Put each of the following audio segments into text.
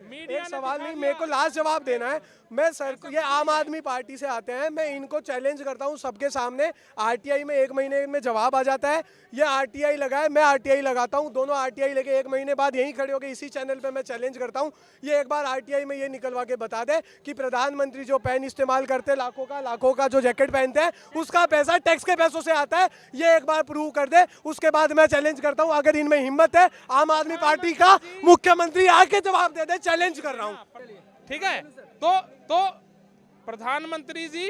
एक सवाल नहीं, मेरे को लास्ट जवाब देना है। मैं सर को, ये आम आदमी पार्टी से आते हैं, मैं इनको चैलेंज करता हूँ सबके सामने। आरटीआई में 1 महीने में जवाब आ जाता है। ये आरटीआई लगाए, मैं आरटीआई लगाता हूँ, दोनों आरटीआई लेके 1 महीने बाद यहीं खड़े होकर इसी चैनल पे मैं चैलेंज करता हूँ। ये एक बार आरटीआई में ये निकलवा के बता दे कि प्रधानमंत्री जो पेन इस्तेमाल करते हैं लाखों का जो जैकेट पहनते हैं, उसका पैसा टैक्स के पैसों से आता है। ये एक बार प्रूव कर दे, उसके बाद मैं चैलेंज करता हूँ। अगर इनमें हिम्मत है, आम आदमी पार्टी का मुख्यमंत्री आके जवाब दे दे, चैलेंज कर रहा हूँ। ठीक है, तो प्रधानमंत्री जी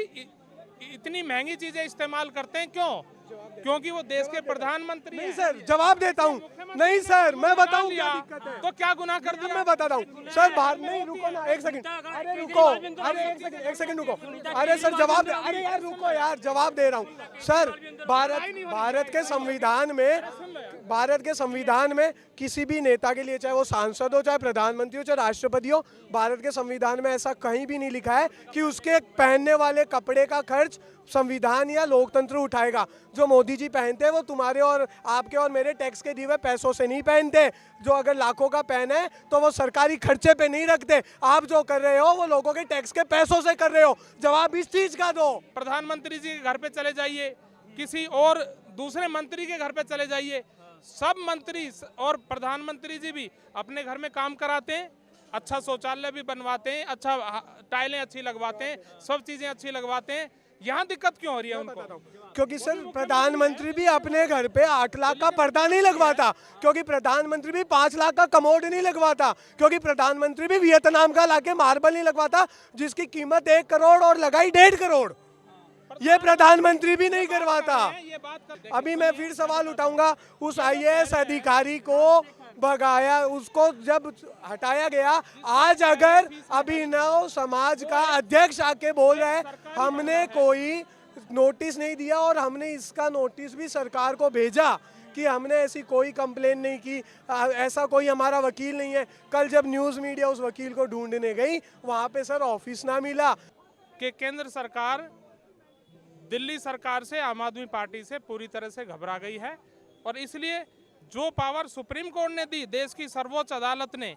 इतनी महंगी चीजें इस्तेमाल करते हैं क्यों? क्योंकि वो देश के प्रधानमंत्री नहीं हैं। सर, जवाब देता हूँ। नहीं सर, मैं बताऊँ क्या दिक्कत है। तो क्या गुनाह कर दिया? मैं बताता हूँ सर, बाहर नहीं, रुको ना 1 सेकंड। अरे रुको, अरे 1 सेकंड रुको। अरे सर जवाब दे, अरे यार रुको यार, जवाब दे रहा हूँ सर। भारत के संविधान में किसी भी नेता के लिए, चाहे वो सांसद हो, चाहे प्रधानमंत्री हो, चाहे राष्ट्रपति हो, भारत के संविधान में ऐसा कहीं भी नहीं लिखा है कि उसके पहनने वाले कपड़े का खर्च संविधान या लोकतंत्र उठाएगा। जो मोदी जी पहनते हैं वो तुम्हारे और आपके और मेरे टैक्स के दिए हुए पैसों से नहीं पहनते। जो अगर लाखों का पहन है तो वो सरकारी खर्चे पे नहीं रखते। आप जो कर रहे हो वो लोगों के टैक्स के पैसों से कर रहे हो। जवाब इस चीज का दो। प्रधानमंत्री जी के घर पे चले जाइए, किसी और दूसरे मंत्री के घर पे चले जाइए, सब मंत्री और प्रधानमंत्री जी भी अपने घर में काम कराते हैं, अच्छा शौचालय भी बनवाते हैं, अच्छा टाइलें अच्छी लगवाते हैं, सब चीजें अच्छी लगवाते हैं। यहाँ दिक्कत क्यों हो रही है उनको? क्योंकि सर प्रधानमंत्री भी अपने घर पे 8 लाख का पर्दा नहीं लगवाता, क्योंकि प्रधानमंत्री भी 5 लाख का कमोड नहीं लगवाता, क्योंकि प्रधानमंत्री भी वियतनाम का लाके मार्बल नहीं लगवाता जिसकी कीमत 1 करोड़ और लगाई 1.5 करोड़। ये प्रधानमंत्री भी नहीं करवाता। अभी मैं फिर सवाल उठाऊंगा, उस आईएएस अधिकारी को भगाया, उसको जब हटाया गया, आज अगर अभिनव समाज का अध्यक्ष आके बोल रहा है हमने कोई नोटिस नहीं दिया और हमने इसका नोटिस भी सरकार को भेजा कि हमने ऐसी कोई कंप्लेन नहीं की, ऐसा कोई हमारा वकील नहीं है। कल जब न्यूज़ मीडिया उस वकील को ढूंढने गई, वहाँ पे सर ऑफिस ना मिला। कि केंद्र सरकार दिल्ली सरकार से, आम आदमी पार्टी से पूरी तरह से घबरा गई है और इसलिए जो पावर सुप्रीम कोर्ट ने दी, देश की सर्वोच्च अदालत ने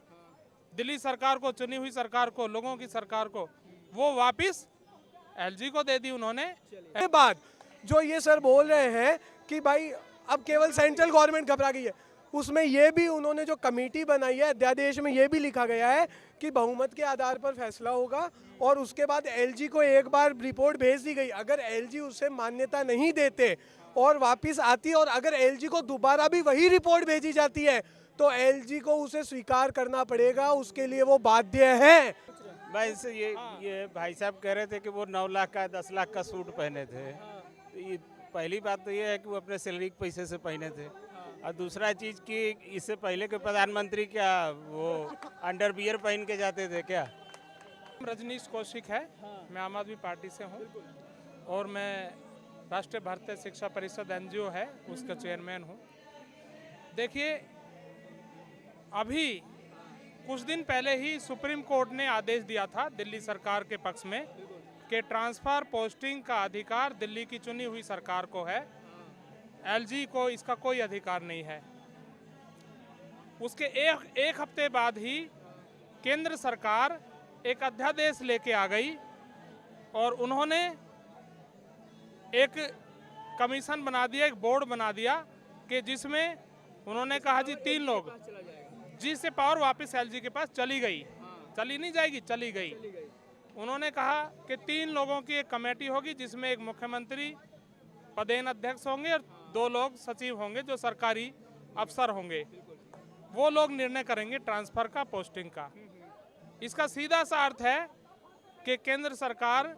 दिल्ली सरकार को, चुनी हुई सरकार को, लोगों की सरकार को, वो वापस एलजी को दे दी उन्होंने। के बाद जो ये सर बोल रहे हैं कि भाई अब केवल सेंट्रल गवर्नमेंट घबरा गई है, उसमें ये भी उन्होंने जो कमेटी बनाई है, अध्यादेश में ये भी लिखा गया है कि बहुमत के आधार पर फैसला होगा और उसके बाद एलजी को एक बार रिपोर्ट भेज दी गई। अगर एलजी उसे मान्यता नहीं देते और वापस आती और अगर एलजी को दोबारा भी वही रिपोर्ट भेजी जाती है तो एलजी को उसे स्वीकार करना पड़ेगा, उसके लिए वो बाध्य है। भाई से ये भाई साहब कह रहे थे कि वो 9 लाख का 10 लाख का सूट पहने थे। तो ये पहली बात तो ये है कि वो अपने सैलरी के पैसे से पहने थे और दूसरा चीज़ कि इससे पहले के प्रधानमंत्री क्या वो अंडरवियर पहन के जाते थे क्या? रजनीश कौशिक है, मैं आम आदमी पार्टी से हूँ और मैं राष्ट्रीय भारतीय शिक्षा परिषद एनजीओ है उसका चेयरमैन हूँ। देखिए, अभी कुछ दिन पहले ही सुप्रीम कोर्ट ने आदेश दिया था दिल्ली सरकार के पक्ष में कि ट्रांसफर पोस्टिंग का अधिकार दिल्ली की चुनी हुई सरकार को है, एलजी को इसका कोई अधिकार नहीं है। उसके एक हफ्ते बाद ही केंद्र सरकार एक अध्यादेश लेके आ गई और उन्होंने एक कमीशन बना दिया, एक बोर्ड बना दिया कि जिसमें उन्होंने कहा जी 3 लोग, जिससे पावर वापस एलजी के पास चली गई, चली नहीं जाएगी, चली गई। उन्होंने कहा कि 3 लोगों की एक कमेटी होगी जिसमें एक मुख्यमंत्री पदेन अध्यक्ष होंगे और 2 लोग सचिव होंगे जो सरकारी अफसर होंगे। वो लोग निर्णय करेंगे ट्रांसफर का, पोस्टिंग का। इसका सीधा सा अर्थ है कि केंद्र सरकार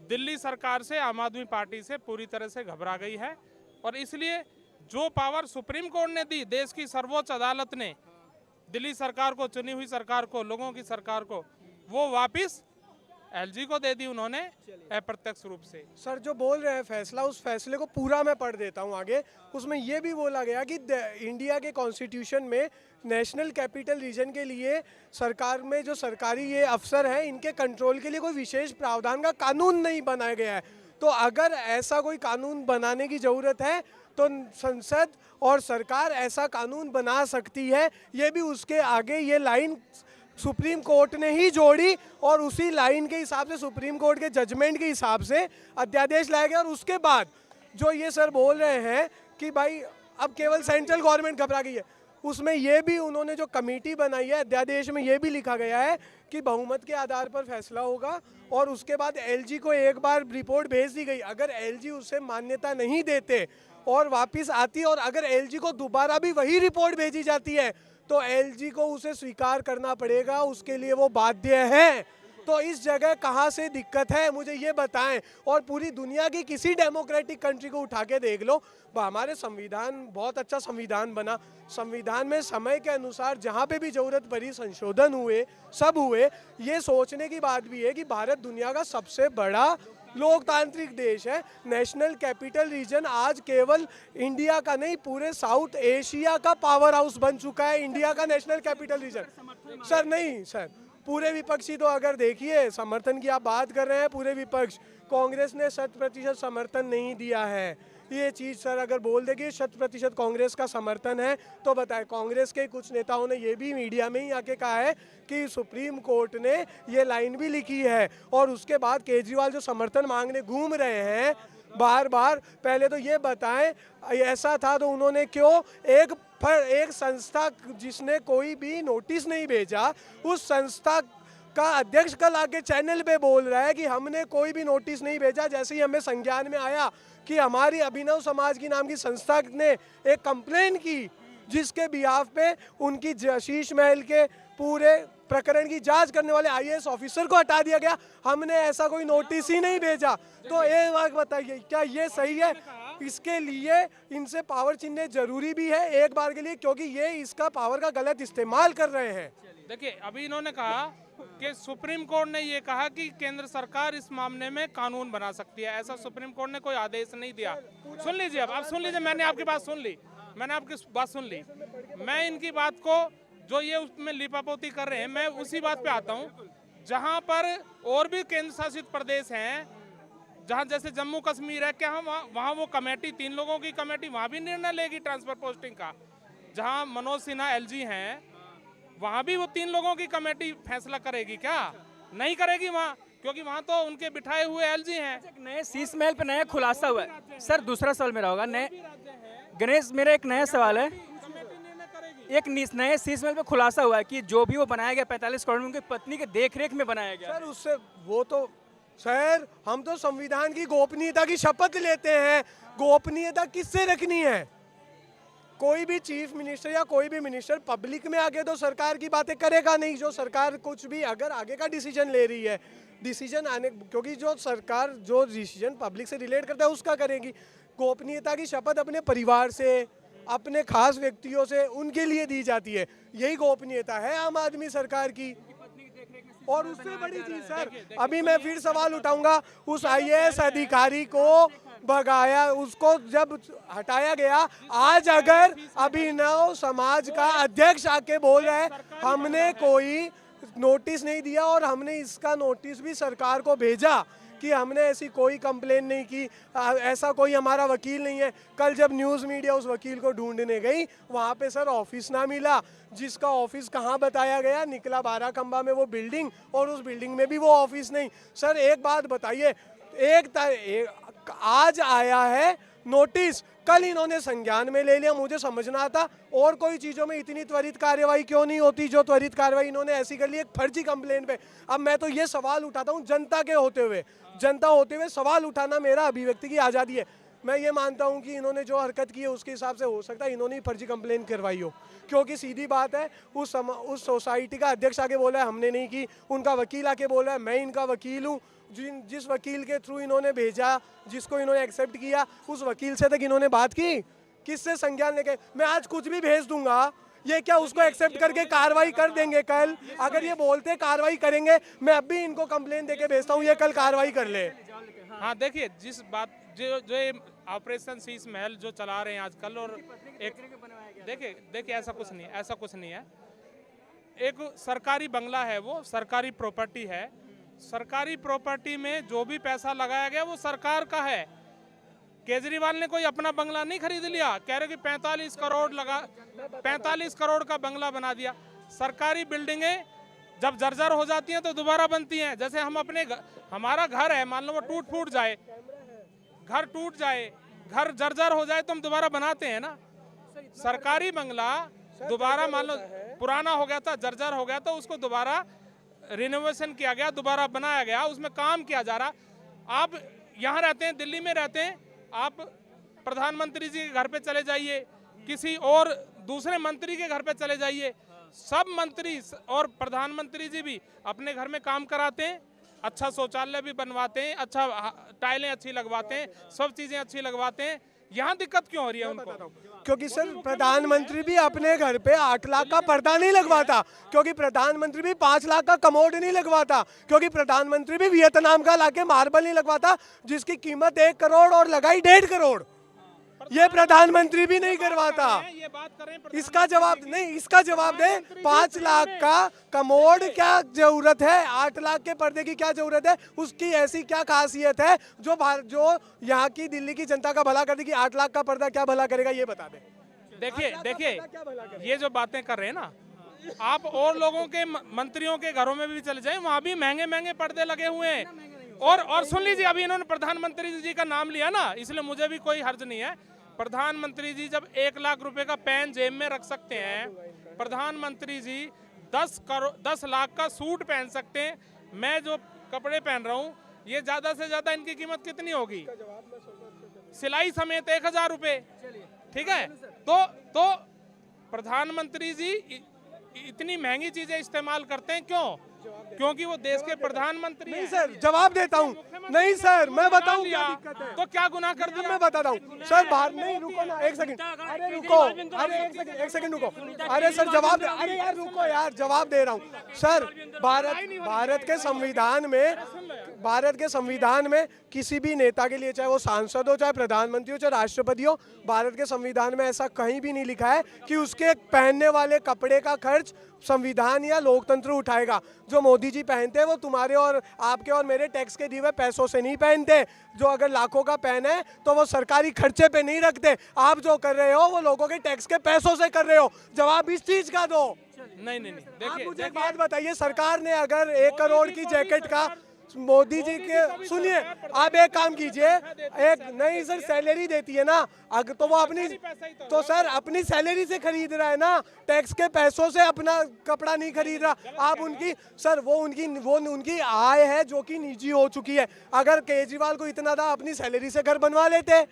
दिल्ली सरकार से, आम आदमी पार्टी से पूरी तरह से घबरा गई है और इसलिए जो पावर सुप्रीम कोर्ट ने दी, देश की सर्वोच्च अदालत ने दिल्ली सरकार को, चुनी हुई सरकार को, लोगों की सरकार को, वो वापस एलजी को दे दी उन्होंने अप्रत्यक्ष रूप से। सर जो बोल रहे हैं फैसला, उस फैसले को पूरा मैं पढ़ देता हूँ आगे। उसमें ये भी बोला गया कि इंडिया के कॉन्स्टिट्यूशन में नेशनल कैपिटल रीजन के लिए सरकार में जो सरकारी ये अफसर हैं, इनके कंट्रोल के लिए कोई विशेष प्रावधान का कानून नहीं बनाया गया है। तो अगर ऐसा कोई कानून बनाने की ज़रूरत है तो संसद और सरकार ऐसा कानून बना सकती है। ये भी उसके आगे ये लाइन सुप्रीम कोर्ट ने ही जोड़ी और उसी लाइन के हिसाब से सुप्रीम कोर्ट के जजमेंट के हिसाब से अध्यादेश लाया गया। और उसके बाद जो ये सर बोल रहे हैं कि भाई अब केवल सेंट्रल गवर्नमेंट घबरा गई है, उसमें ये भी उन्होंने जो कमेटी बनाई है अध्यादेश में ये भी लिखा गया है कि बहुमत के आधार पर फैसला होगा। और उसके बाद एलजी को एक बार रिपोर्ट भेज दी गई, अगर एलजी उसे मान्यता नहीं देते और वापस आती और अगर एलजी को दोबारा भी वही रिपोर्ट भेजी जाती है तो एलजी को उसे स्वीकार करना पड़ेगा, उसके लिए वो बाध्य है। तो इस जगह कहाँ से दिक्कत है मुझे ये बताएं। और पूरी दुनिया की किसी डेमोक्रेटिक कंट्री को उठा के देख लो, हमारे संविधान बहुत अच्छा संविधान बना, संविधान में समय के अनुसार जहाँ पे भी जरूरत पड़ी संशोधन हुए, सब हुए। ये सोचने की बात भी है कि भारत दुनिया का सबसे बड़ा लोकतांत्रिक देश है, नेशनल कैपिटल रीजन आज केवल इंडिया का नहीं पूरे साउथ एशिया का पावर हाउस बन चुका है, इंडिया का नेशनल कैपिटल रीजन। सर नहीं सर, पूरे विपक्षी तो अगर देखिए समर्थन की आप बात कर रहे हैं, पूरे विपक्ष कांग्रेस ने 100% समर्थन नहीं दिया है। ये चीज़ सर अगर बोल दे कि 100% कांग्रेस का समर्थन है तो बताएं। कांग्रेस के कुछ नेताओं ने ये भी मीडिया में ही आके कहा है कि सुप्रीम कोर्ट ने ये लाइन भी लिखी है। और उसके बाद केजरीवाल जो समर्थन मांगने घूम रहे हैं बार बार, पहले तो ये बताएं ऐसा था तो उन्होंने क्यों एक संस्था जिसने कोई भी नोटिस नहीं भेजा, उस संस्था का अध्यक्ष कल आके चैनल पे बोल रहा है कि हमने कोई भी नोटिस नहीं भेजा। जैसे ही हमें संज्ञान में आया कि हमारी अभिनव समाज की नाम की संस्था ने एक कंप्लेन की जिसके बिहाफ पे उनकी शीश महल के पूरे प्रकरण की जांच करने वाले आईएएस ऑफिसर को हटा दिया गया, हमने ऐसा कोई नोटिस ही नहीं भेजा। तो एक बात बताइए क्या ये सही है? इसके लिए इनसे पावर छीनने जरूरी भी है एक बार के लिए, क्योंकि ये इसका पावर का गलत इस्तेमाल कर रहे हैं। देखिए अभी इन्होंने कहा कि सुप्रीम कोर्ट ने ये कहा कि केंद्र सरकार इस मामले में कानून बना सकती है, ऐसा सुप्रीम कोर्ट ने कोई आदेश नहीं दिया। सुन लीजिए, अब आप सुन लीजिए, मैंने आपकी बात सुन ली, मैंने आपकी बात सुन ली। मैं इनकी बात को जो ये उसमें लिपापोती कर रहे हैं, मैं उसी बात पे आता हूँ जहाँ पर और भी केंद्र शासित प्रदेश हैं, जहाँ जैसे जम्मू कश्मीर है, क्या हम वहाँ वो कमेटी 3 लोगों की कमेटी वहाँ भी निर्णय लेगी ट्रांसफर पोस्टिंग का? जहाँ मनोज सिन्हा एलजी हैं वहाँ भी वो 3 लोगों की कमेटी फैसला करेगी क्या? नहीं करेगी वहाँ, क्योंकि वहाँ तो उनके बिठाए हुए एलजी हैं। नए शीश महल पे नया खुलासा हुआ है। सर दूसरा सवाल मेरा होगा, नए गणेश, मेरा एक नया सवाल है। एक नए शीश महल पे खुलासा हुआ है कि जो भी वो बनाया गया 45 करोड़ में उनकी पत्नी के देखरेख में बनाया गया। सर उससे वो तो सर हम तो संविधान की गोपनीयता की शपथ लेते हैं। गोपनीयता किससे रखनी है? कोई भी चीफ मिनिस्टर या कोई भी मिनिस्टर पब्लिक में आके तो सरकार की बातें करेगा नहीं। जो सरकार कुछ भी अगर आगे का डिसीजन ले रही है, डिसीजन आने, क्योंकि जो सरकार जो डिसीजन पब्लिक से रिलेट करता है उसका करेगी। गोपनीयता की शपथ अपने परिवार से, अपने खास व्यक्तियों से, उनके लिए दी जाती है। यही गोपनीयता है आम आदमी सरकार की। और उससे बड़ी चीज सर, अभी मैं फिर सवाल उठाऊंगा, उस आईएएस अधिकारी को भगाया, उसको जब हटाया गया, आज अगर अभिनव समाज का अध्यक्ष आके बोल रहा है हमने कोई नोटिस नहीं दिया और हमने इसका नोटिस भी सरकार को भेजा कि हमने ऐसी कोई कंप्लेन नहीं की, ऐसा कोई हमारा वकील नहीं है। कल जब न्यूज़ मीडिया उस वकील को ढूंढने गई वहाँ पे सर ऑफिस ना मिला, जिसका ऑफिस कहाँ बताया गया, निकला बाराखंबा में वो बिल्डिंग, और उस बिल्डिंग में भी वो ऑफिस नहीं। सर एक बात बताइए, आज आया है नोटिस, कल इन्होंने संज्ञान में ले लिया। मुझे समझना था और कोई चीज़ों में इतनी त्वरित कार्रवाई क्यों नहीं होती जो त्वरित कार्रवाई इन्होंने ऐसी कर ली एक फर्जी कंप्लेन पे। अब मैं तो ये सवाल उठाता हूँ जनता के होते हुए, जनता होते हुए सवाल उठाना मेरा अभिव्यक्ति की आज़ादी है। मैं ये मानता हूँ कि इन्होंने जो हरकत की है उसके हिसाब से हो सकता है इन्होंने ही फर्जी कंप्लेन करवाई हो, क्योंकि सीधी बात है उस सोसाइटी का अध्यक्ष आके बोला है हमने नहीं की, उनका वकील आके बोला है मैं इनका वकील हूँ, जिस वकील के थ्रू इन्होंने भेजा, जिसको इन्होंने एक्सेप्ट किया, उस वकील से तक इन्होंने बात की, किससे संज्ञान लेके? मैं आज कुछ भी भेज दूंगा, ये क्या उसको एक्सेप्ट करके कार्रवाई कर देंगे? कल अगर ये बोलते कार्रवाई करेंगे, मैं अब भी इनको कंप्लेन देके भेजता हूँ, ये कल कार्रवाई कर ले। हाँ देखिए, जिस बात जो ऑपरेशन शीश महल जो चला रहे हैं आजकल, और एक देखिए ऐसा कुछ नहीं है। एक सरकारी बंगला है, वो सरकारी प्रॉपर्टी है, सरकारी प्रॉपर्टी में जो भी पैसा लगाया गया वो सरकार का है। केजरीवाल ने कोई अपना बंगला नहीं खरीद लिया, कह रहे कि 45 करोड़ का बंगला बना दिया। सरकारी बिल्डिंगें जब जर्जर हो जाती हैं तो दोबारा बनती हैं। जैसे हम हमारा घर है, मान लो वो टूट फूट जाए, घर टूट जाए, घर जर्जर हो जाए तो हम दोबारा बनाते हैं ना। सरकारी बंगला दोबारा मान लो पुराना हो गया था, जर्जर हो गया, तो उसको दोबारा रिनोवेशन किया गया, दोबारा बनाया गया, उसमें काम किया जा रहा। आप यहाँ रहते हैं, दिल्ली में रहते हैं, आप प्रधानमंत्री जी के घर पे चले जाइए, किसी और दूसरे मंत्री के घर पे चले जाइए, सब मंत्री और प्रधानमंत्री जी भी अपने घर में काम कराते हैं, अच्छा शौचालय भी बनवाते हैं, अच्छा टाइलें अच्छी लगवाते हैं, सब चीजें अच्छी लगवाते हैं। यहाँ दिक्कत क्यों हो रही है उनको? क्योंकि सर प्रधानमंत्री भी अपने घर पे 8 लाख का पर्दा नहीं लगवाता, क्योंकि प्रधानमंत्री भी 5 लाख का कमोड नहीं लगवाता, क्योंकि प्रधानमंत्री भी वियतनाम का लाके मार्बल नहीं लगवाता जिसकी कीमत 1 करोड़ और लगाई 1.5 करोड़। ये प्रधानमंत्री भी नहीं करवाता। ये बात करें, इसका जवाब नहीं, इसका जवाब दे। 5 लाख का कमोड क्या जरूरत है, 8 लाख के पर्दे की क्या जरूरत है, उसकी ऐसी क्या खासियत है जो यहाँ की दिल्ली की जनता का भला कर देगी? 8 लाख का पर्दा क्या भला करेगा, ये बता दे। देखिए ये जो बातें कर रहे हैं ना आप, और लोगों के मंत्रियों के घरों में भी चले जाएं, वहां भी महंगे महंगे पर्दे लगे हुए हैं। और सुन लीजिए, अभी इन्होंने प्रधानमंत्री जी का नाम लिया ना, इसलिए मुझे भी कोई हर्ज नहीं है। प्रधानमंत्री जी जब 1 लाख रुपए का पेन जेब में रख सकते हैं, प्रधानमंत्री जी 10 लाख का सूट पहन सकते हैं। मैं जो कपड़े पहन रहा हूँ, ये ज्यादा से ज्यादा इनकी कीमत कितनी होगी? सिलाई समेत 1000 रुपए, ठीक है। तो प्रधानमंत्री जी इतनी महंगी चीजें इस्तेमाल करते हैं, क्यों? क्योंकि वो देश के प्रधानमंत्री नहीं हैं। सर, जवाब देता हूँ। नहीं सर, मैं बताऊँ क्या दिक्कत है। तो क्या गुनाह कर दिया? मैं बताता हूँ सर। बाहर नहीं, रुको ना, 1 सेकंड। अरे रुको, अरे 1 सेकंड रुको। अरे सर जवाब दे, अरे यार रुको यार, जवाब दे रहा हूँ सर। भारत के संविधान में किसी भी नेता के लिए, चाहे वो सांसद हो, चाहे प्रधानमंत्री हो, चाहे राष्ट्रपति हो, भारत के संविधान में ऐसा कहीं भी नहीं लिखा है कि उसके पहनने वाले कपड़े का खर्च संविधान या लोकतंत्र उठाएगा। जो मोदी जी पहनते हैं वो तुम्हारे और आपके और मेरे टैक्स के दिए हुए पैसों से नहीं पहनते। जो अगर लाखों का पेन है तो वो सरकारी खर्चे पे नहीं रखते। आप जो कर रहे हो वो लोगों के टैक्स के पैसों से कर रहे हो। जवाब इस चीज का दो। नहीं। आप मुझे बात बताइए, सरकार ने अगर 1 करोड़ की जैकेट का मोदी जी के, सुनिए आप एक काम कीजिए, एक नहीं सर सैलरी देती है ना, अगर तो वो अपनी, तो सर अपनी सैलरी से खरीद रहा है ना, टैक्स के पैसों से अपना कपड़ा नहीं खरीद रहा। आप उनकी सर वो उनकी आय है जो कि निजी हो चुकी है। अगर केजरीवाल को इतना था, अपनी सैलरी से घर बनवा लेते,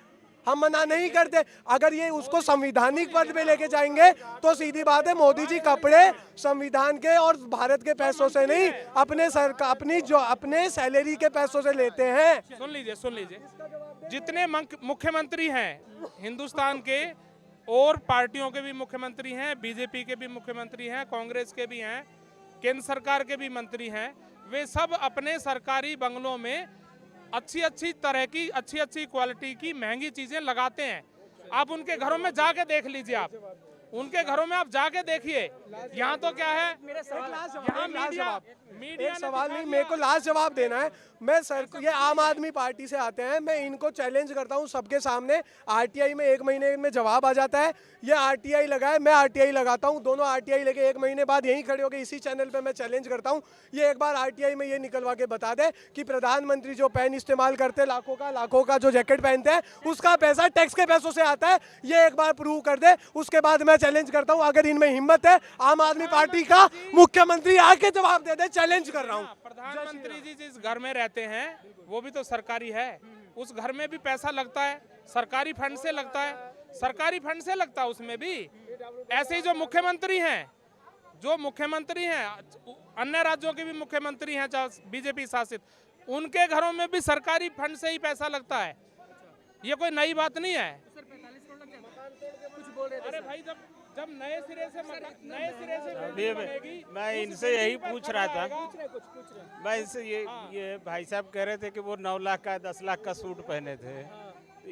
हम मना नहीं करते। अगर ये उसको संवैधानिक पद पे लेके जाएंगे तो सीधी बात है, मोदी जी कपड़े संविधान के और भारत के पैसों से नहीं, अपने सैलरी के पैसों से लेते हैं। सुन लीजिए, जितने मुख्यमंत्री हैं हिंदुस्तान के, और पार्टियों के भी मुख्यमंत्री हैं, बीजेपी के भी मुख्यमंत्री हैं, कांग्रेस के भी हैं, केंद्र सरकार के भी मंत्री हैं, वे सब अपने सरकारी बंगलों में अच्छी तरह की, अच्छी क्वालिटी की महंगी चीजें लगाते हैं। आप उनके घरों में जाके देख लीजिए, आप उनके घरों में आप जाके देखिए। यहाँ तो क्या है, यहाँ मीडिया सवाल नहीं, मेरे को लास्ट जवाब देना है। मैं सर को, ये आम आदमी पार्टी से आते हैं, मैं इनको चैलेंज करता हूँ सबके सामने। आरटीआई में 1 महीने में जवाब आ जाता है। ये आरटीआई लगाए, मैं आरटीआई लगाता हूँ, दोनों आरटीआई लेके 1 महीने बाद यहीं खड़े होकर इसी चैनल पे मैं चैलेंज करता हूँ। ये एक बार आरटीआई में ये निकलवा के बता दे कि प्रधानमंत्री जो पेन इस्तेमाल करते, लाखों का जो जैकेट पहनते हैं, उसका पैसा टैक्स के पैसों से आता है। ये एक बार प्रूव कर दे, उसके बाद मैं चैलेंज करता हूँ। अगर इनमें हिम्मत है, आम आदमी पार्टी का मुख्यमंत्री आके जवाब दे दे, चैलेंज कर रहा हूँ। प्रधानमंत्री जी जिस घर में रहते हैं वो भी तो सरकारी है, उस घर में भी पैसा लगता है, सरकारी फंड से लगता है, उसमें भी। ऐसे ही जो मुख्यमंत्री हैं, अन्य राज्यों के भी मुख्यमंत्री हैं बीजेपी शासित, उनके घरों में भी सरकारी फंड से ही पैसा लगता है। ये कोई नई बात नहीं है। अरे भाई, जब नए सिरे से बनेगी, मैं इनसे यही पूछ रहा था। मैं इनसे ये भाई साहब कह रहे थे कि वो 9 लाख का 10 लाख का सूट पहने थे।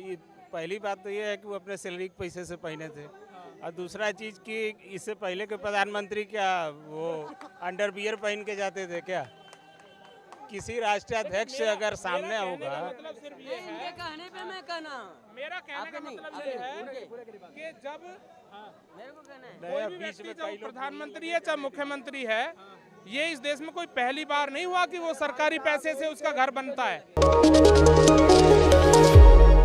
ये पहली बात तो ये है कि वो अपने सैलरी के पैसे से पहने थे, और दूसरा चीज़ कि इससे पहले के प्रधानमंत्री क्या वो अंडरवियर पहन के जाते थे क्या? किसी राष्ट्राध्यक्ष अगर सामने होगा, मेरा कहने का मतलब ये है कि जब कोई भी व्यक्ति, जब प्रधानमंत्री है चाहे मुख्यमंत्री है, ये इस देश में कोई पहली बार नहीं हुआ कि वो सरकारी पैसे से उसका घर बनता है।